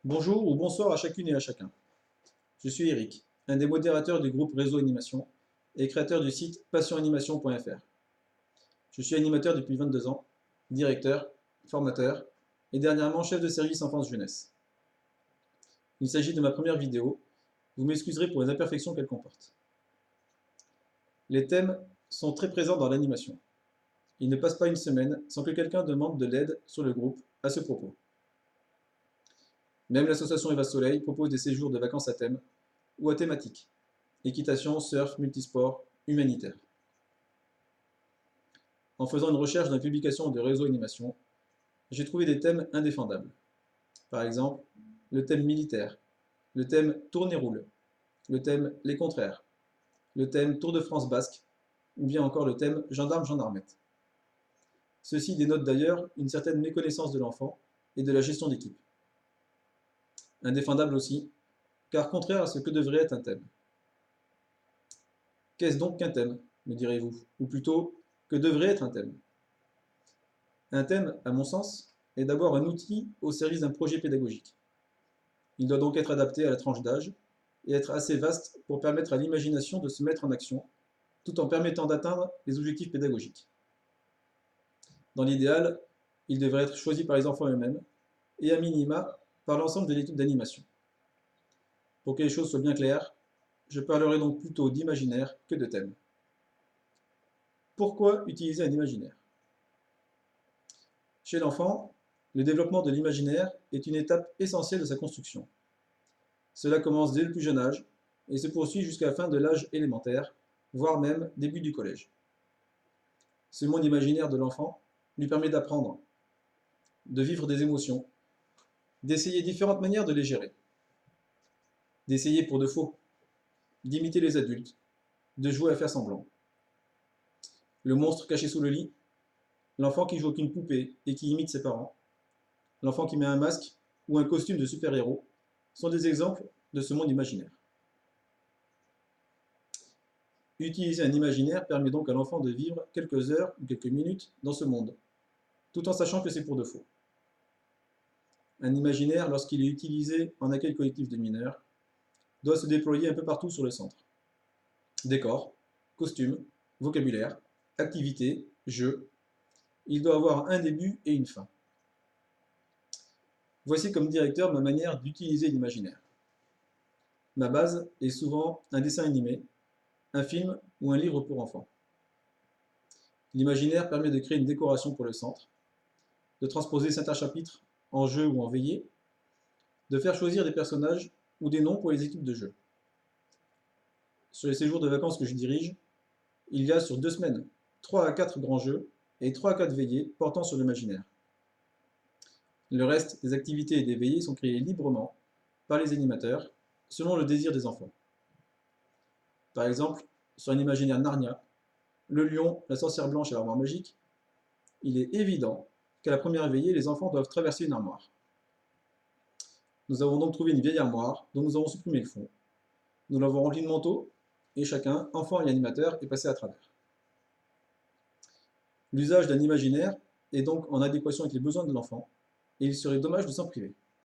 Bonjour ou bonsoir à chacune et à chacun. Je suis Eric, un des modérateurs du groupe Réseau Animation et créateur du site passionanimation.fr. Je suis animateur depuis 22 ans, directeur, formateur et dernièrement chef de service enfance-jeunesse. Il s'agit de ma première vidéo, vous m'excuserez pour les imperfections qu'elle comporte. Les thèmes sont très présents dans l'animation. Il ne passe pas une semaine sans que quelqu'un demande de l'aide sur le groupe à ce propos. Même l'association Eva Soleil propose des séjours de vacances à thème ou à thématique, équitation, surf, multisport, humanitaire. En faisant une recherche dans les publications de Réseau Animation, j'ai trouvé des thèmes indéfendables. Par exemple, le thème militaire, le thème tourne-et-roule, le thème les contraires, le thème Tour de France basque, ou bien encore le thème gendarme-gendarmette. Ceci dénote d'ailleurs une certaine méconnaissance de l'enfant et de la gestion d'équipe. Indéfendable aussi, car contraire à ce que devrait être un thème. Qu'est-ce donc qu'un thème, me direz-vous? Ou plutôt, que devrait être un thème? Un thème, à mon sens, est d'abord un outil au service d'un projet pédagogique. Il doit donc être adapté à la tranche d'âge et être assez vaste pour permettre à l'imagination de se mettre en action, tout en permettant d'atteindre les objectifs pédagogiques. Dans l'idéal, il devrait être choisi par les enfants eux-mêmes et à minima par l'ensemble de l'équipe d'animation. Pour que les choses soient bien claires, je parlerai donc plutôt d'imaginaire que de thème. Pourquoi utiliser un imaginaire? Chez l'enfant, le développement de l'imaginaire est une étape essentielle de sa construction. Cela commence dès le plus jeune âge et se poursuit jusqu'à la fin de l'âge élémentaire, voire même début du collège. Ce monde imaginaire de l'enfant lui permet d'apprendre, de vivre des émotions, d'essayer différentes manières de les gérer, d'essayer pour de faux, d'imiter les adultes, de jouer à faire semblant. Le monstre caché sous le lit, l'enfant qui joue avec une poupée et qui imite ses parents, l'enfant qui met un masque ou un costume de super-héros sont des exemples de ce monde imaginaire. Utiliser un imaginaire permet donc à l'enfant de vivre quelques heures ou quelques minutes dans ce monde, tout en sachant que c'est pour de faux. Un imaginaire, lorsqu'il est utilisé en accueil collectif de mineurs, doit se déployer un peu partout sur le centre. Décor, costumes, vocabulaire, activités, jeux. Il doit avoir un début et une fin. Voici comme directeur ma manière d'utiliser l'imaginaire. Ma base est souvent un dessin animé, un film ou un livre pour enfants. L'imaginaire permet de créer une décoration pour le centre, de transposer certains chapitres en jeu ou en veillée, de faire choisir des personnages ou des noms pour les équipes de jeu. Sur les séjours de vacances que je dirige, il y a sur 2 semaines 3 à 4 grands jeux et 3 à 4 veillées portant sur l'imaginaire. Le reste des activités et des veillées sont créées librement par les animateurs, selon le désir des enfants. Par exemple, sur un imaginaire Narnia, le lion, la sorcière blanche et l'armoire magique, il est évident qu'à la première veillée, les enfants doivent traverser une armoire. Nous avons donc trouvé une vieille armoire dont nous avons supprimé le fond. Nous l'avons remplie de manteaux et chacun, enfant et animateur, est passé à travers. L'usage d'un imaginaire est donc en adéquation avec les besoins de l'enfant et il serait dommage de s'en priver.